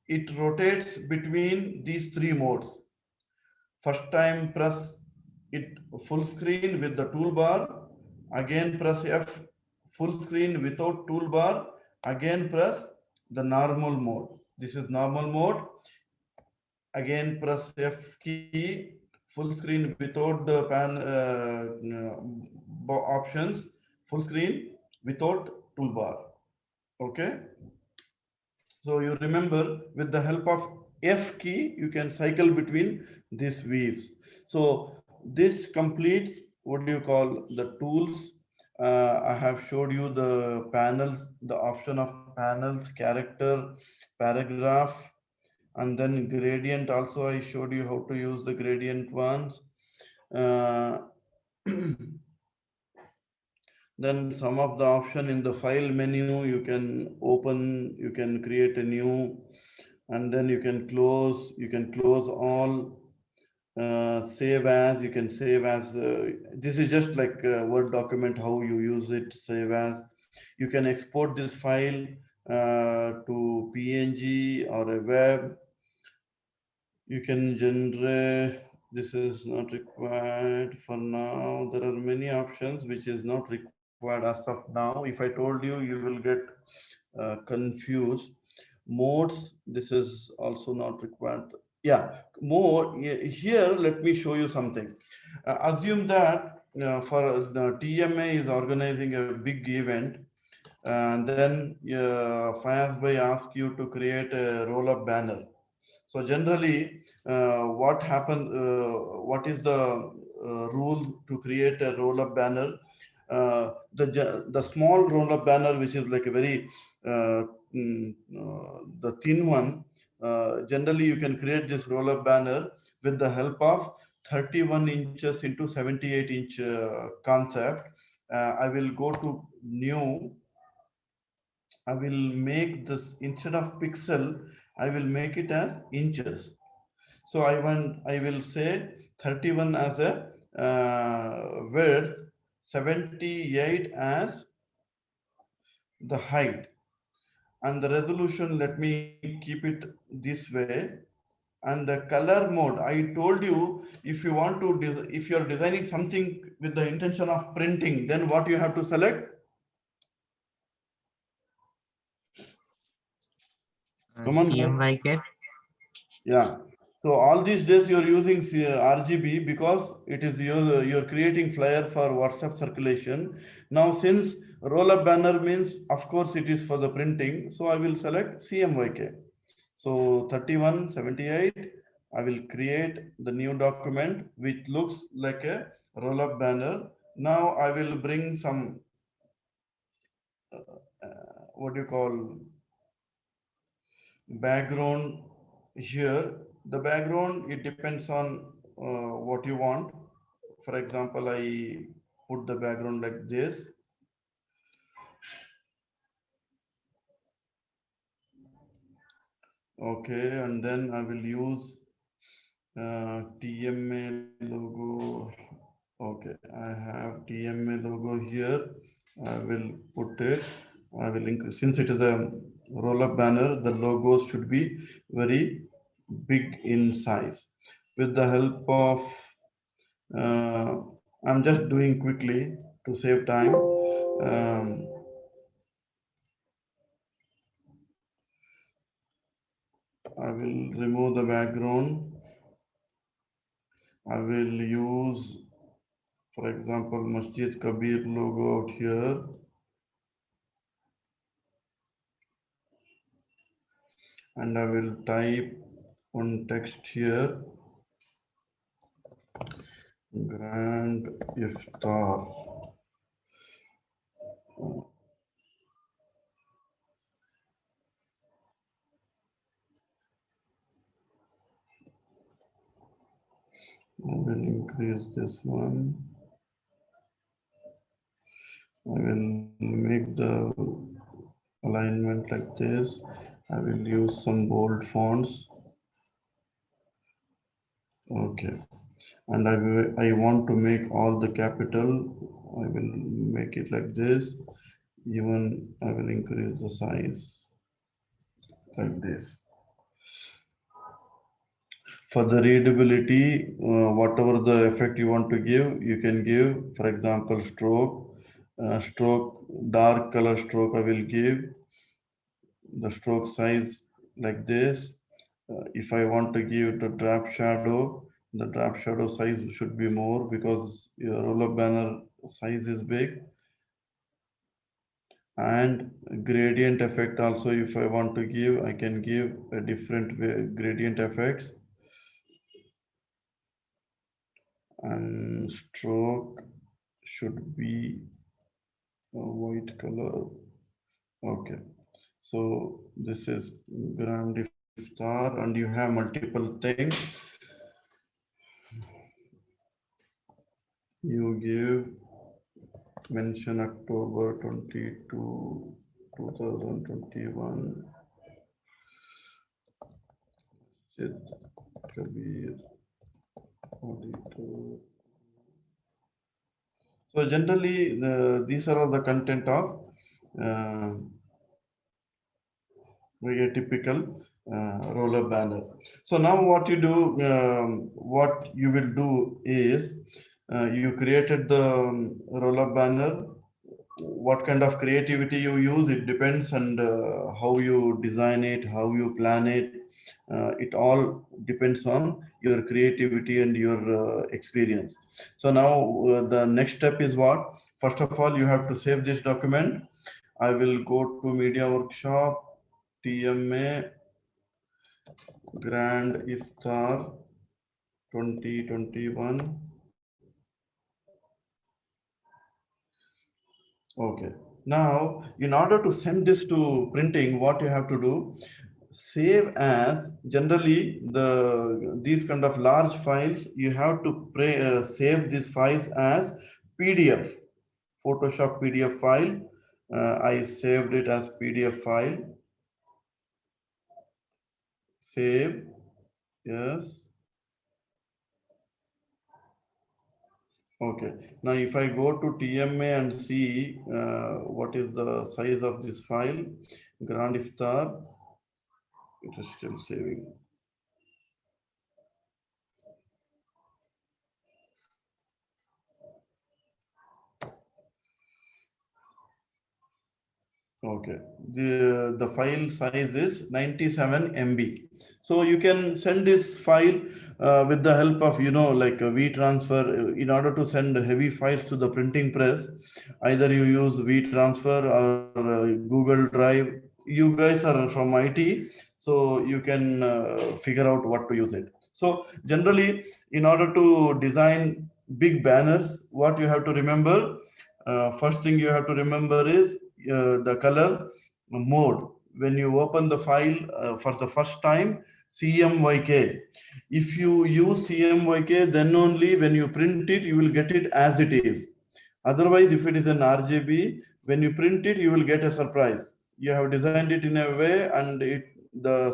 it rotates between these three modes. First time press it full screen with the toolbar, again press F, full screen without toolbar, again press the normal mode. This is normal mode. Again press F key, full screen without the options, full screen without toolbar. Okay. So you remember, with the help of F key, you can cycle between these views. So this completes, what do you call, the tools. I have showed you the panels, the option of panels, character, paragraph, and then gradient. Also, I showed you how to use the gradient ones. Then some of the option in the file menu, you can open, you can create a new, and then you can close all, save as, you can save as, this is just like a Word document, how you use it, save as. You can export this file to PNG or a web. You can generate, this is not required for now. There are many options which is not required. required as of now. If I told you, you will get confused. Modes, this is also not required. Yeah, more here. Let me show you something. Assume that for the TMA is organizing a big event, and then Fayaz Bhai asks you to create a roll-up banner. So generally, what happens? What is the rule to create a roll-up banner? The small roll-up banner, which is like a very the thin one. Generally, you can create this roll-up banner with the help of 31 inches into 78-inch concept. I will go to new. I will make this, instead of pixel, I will make it as inches. So I will say 31 as a width, 78 as the height, and the resolution, let me keep it this way. And the color mode, I told you, if you want to, if you are designing something with the intention of printing, then what you have to select? CMYK. Yeah. So all these days you're using RGB because it is you're creating flyer for WhatsApp circulation. Now since roll-up banner means, of course it is for the printing. So I will select CMYK. So 31, 78, I will create the new document which looks like a roll-up banner. Now I will bring some, what do you call, background here. The background, it depends on what you want. For example, I put the background like this. Okay, and then I will use TMA logo. Okay, I have TMA logo here. I will put it. I will increase, since it is a roll-up banner, the logos should be very big in size. With the help of, I'm just doing quickly to save time. I will remove the background. I will use, for example, Masjid Kabir logo out here. And I will type one text here. Grand Iftar. I will increase this one. I will make the alignment like this. I will use some bold fonts. Okay. And I want to make all the capital. I will make it like this. Even I will increase the size like this. For the readability, whatever the effect you want to give, you can give. For example, stroke, dark color stroke, I will give the stroke size like this. If I want to give the drop shadow, the drop shadow size should be more because your roll-up banner size is big. And gradient effect also, if I want to give, I can give a different gradient effects. And stroke should be a white color. Okay, so this is Grand Iftar, and you have multiple things. You give mention October 22, 2021. Masjid Kabir auditor. So generally, these are all the content of very typical roller banner. So now what you do, what you will do is, you created the roller banner. what kind of creativity you use, it depends, and how you design it, how you plan it. It all depends on your creativity and your experience. So now the next step is what? First of all, you have to save this document. I will go to Media Workshop, TMA, Grand Iftar 2021. Okay. Now, in order to send this to printing, what you have to do, save as, generally these kind of large files, you have to save these files as PDF, Photoshop PDF file. I saved it as PDF file. Save, yes. Okay, now if I go to TMA and see what is the size of this file, Grand Iftar, it is still saving. Okay, the file size is 97 MB. So you can send this file with the help of, like a WeTransfer. In order to send heavy files to the printing press, either you use WeTransfer or Google Drive. You guys are from IT, so you can figure out what to use it. So generally, in order to design big banners, what you have to remember, first thing you have to remember is the color mode. When you open the file for the first time, CMYK. If you use CMYK, then only when you print it, you will get it as it is. Otherwise, if it is an RGB, when you print it, you will get a surprise. You have designed it in a way, and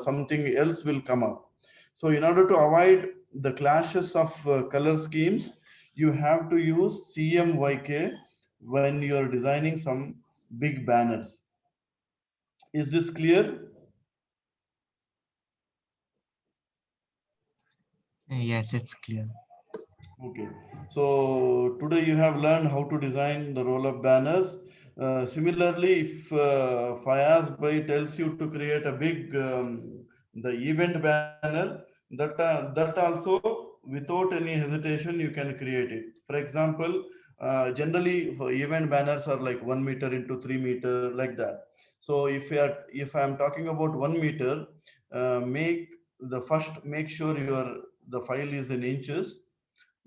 something else will come up. So in order to avoid the clashes of color schemes, you have to use CMYK when you are designing some big banners. Is this clear? Yes, it's clear. Okay. So today you have learned how to design the roll-up banners. Similarly, if Fayaz Bhai tells you to create a big the event banner, that also without any hesitation you can create it. For example, generally for event banners are like 1 meter into 3 meter, like that. So if I am talking about 1 meter, make sure the file is in inches.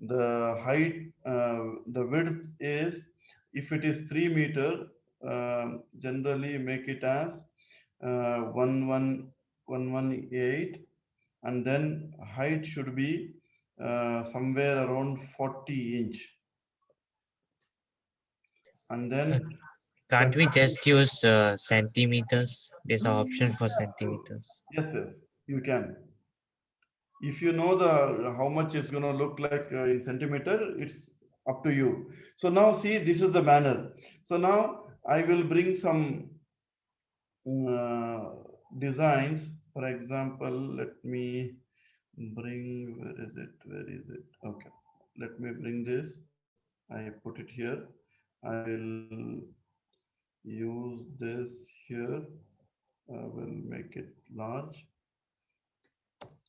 The height, the width is, if it is 3 meter, generally make it as 118, and then height should be somewhere around 40 inch. And then Can't we just use centimeters? There's an option for centimeters. yes, you can. If you know how much it's going to look like in centimeter, it's up to you. So now see, this is the banner. So now I will bring some designs. For example, let me bring, where is it? Okay, let me bring this. I put it here. I will use this here. I will make it large.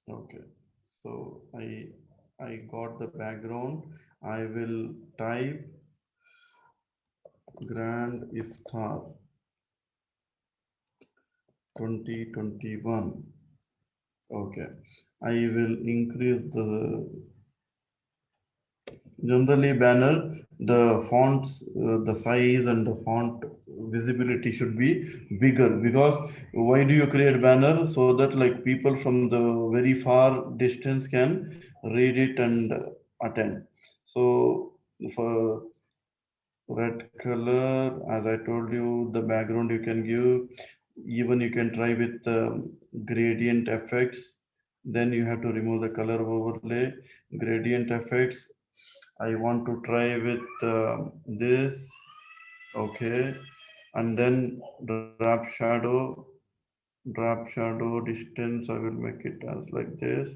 Okay, so I got the background. I will type Grand Iftar 2021. Okay, I will increase the generally banner, the fonts, the size and the font visibility should be bigger, because why do you create banner? So that like people from the very far distance can read it and attend. So for red color, as I told you, the background you can give, even you can try with gradient effects. Then you have to remove the color overlay, gradient effects. I want to try with this. Okay, and then drop shadow distance. I will make it as like this.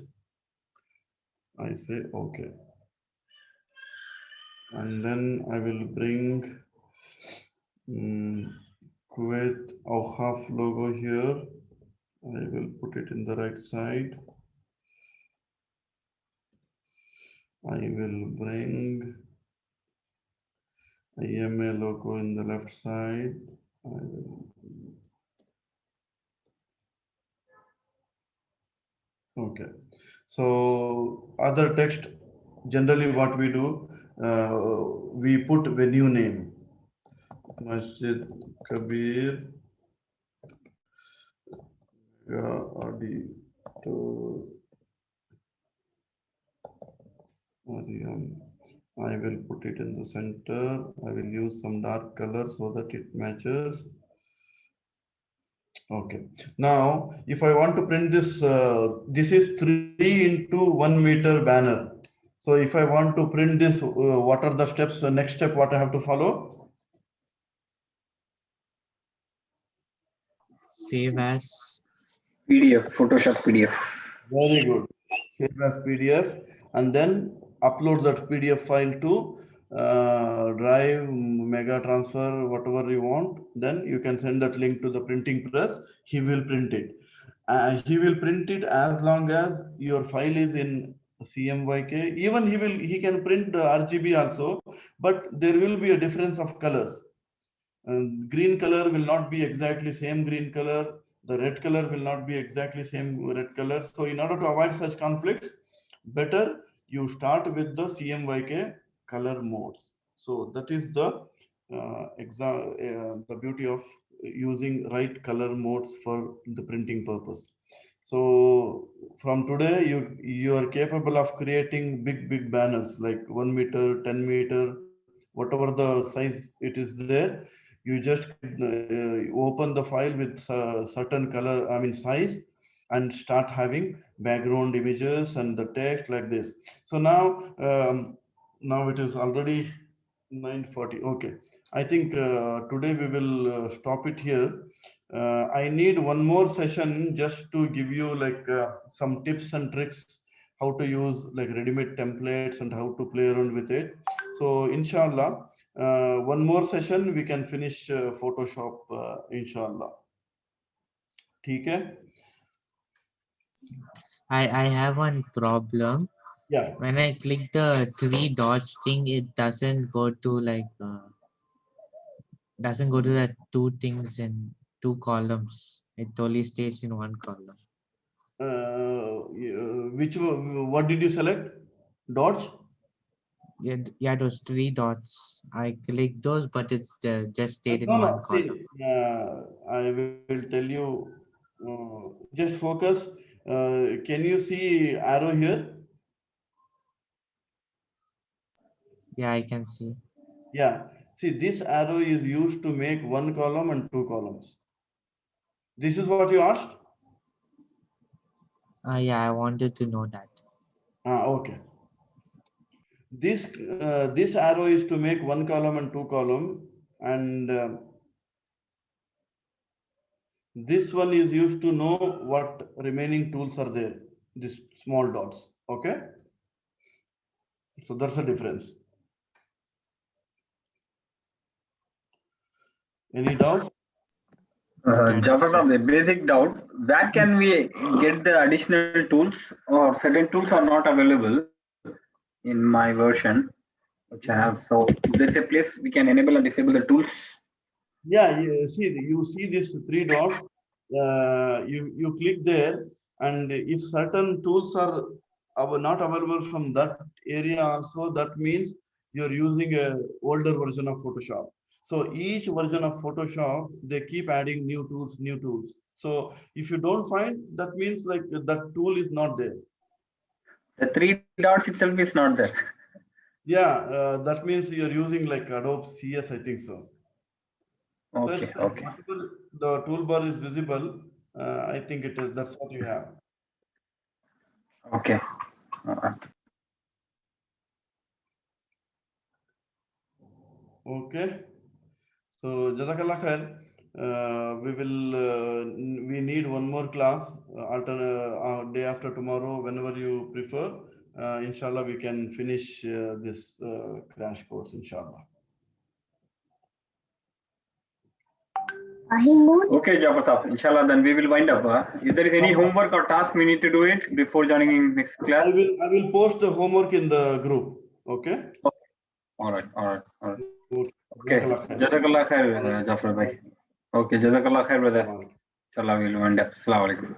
I say okay, and then I will bring Kuwait Awqaf logo here. I will put it in the right side. I will bring IMA logo in the left side. Okay. So other text, generally what we do, we put venue name. Masjid Kabir Auditorium. I will put it in the center. I will use some dark color so that it matches. Okay. Now, if I want to print this, this is 3 into 1 meter banner. So if I want to print this, what are the steps? The next step, what I have to follow? Save as PDF, Photoshop PDF. Very good. Save as PDF and then upload that PDF file to Drive, Mega Transfer, whatever you want. Then you can send that link to the printing press. He will print it. He will print it as long as your file is in CMYK. Even he can print the RGB also, but there will be a difference of colors. Green color will not be exactly same green color. The red color will not be exactly same red color. So in order to avoid such conflicts, better you start with the CMYK color modes. So that is the the beauty of using right color modes for the printing purpose. So from today, you are capable of creating big banners like 1 meter, 10 meter, whatever the size it is there. You just open the file with certain color, I mean size, and start having background images and the text like this. So now it is already 9:40. Okay, I think today we will stop it here. I need one more session just to give you like some tips and tricks how to use like ready-made templates and how to play around with it. So inshallah, one more session we can finish Photoshop inshallah. ठीक है? I have one problem. Yeah. When I click the 3 dots thing, it doesn't go to like doesn't go to the 2 things in 2 columns. It only stays in 1 column. What did you select? Dots? Yeah, those 3 dots. I click those, but it's just stayed in No, 1 see, column. I will tell you, just focus. Can you see arrow here? Yeah, I can see. Yeah, see, this arrow is used to make 1 column and 2 columns. This is what you asked? Yeah, I wanted to know that. Okay. This arrow is to make 1 column and 2 column, and this one is used to know what remaining tools are there, these small dots. Okay, so that's the difference. Any doubts? Jafar, the basic doubt, where can we get the additional tools, or certain tools are not available in my version which I have? So there's a place we can enable and disable the tools. Yeah, you see these 3 dots. You click there, and if certain tools are not available from that area also, that means you're using a older version of Photoshop. So each version of Photoshop, they keep adding new tools, new tools. So if you don't find, that means like that tool is not there. The 3 dots itself is not there. Yeah, that means you're using like Adobe CS, I think so. Okay, So okay. whatever the toolbar is visible, I think it is, that's what you have. Okay. Okay. So Jazakallah khair. We need one more class, day after tomorrow, whenever you prefer. Inshallah, we can finish this crash course, inshallah. Okay, Jafar Sahib. Inshallah, then we will wind up. If there is any homework or task we need to do it before joining in next class. I will post the homework in the group. Okay. All right. Okay. Okay. Jazakallah khair, Jafar bhai. Okay, Jazakallah khair, brother. Inshallah, we will wind up. Assalamu alaikum.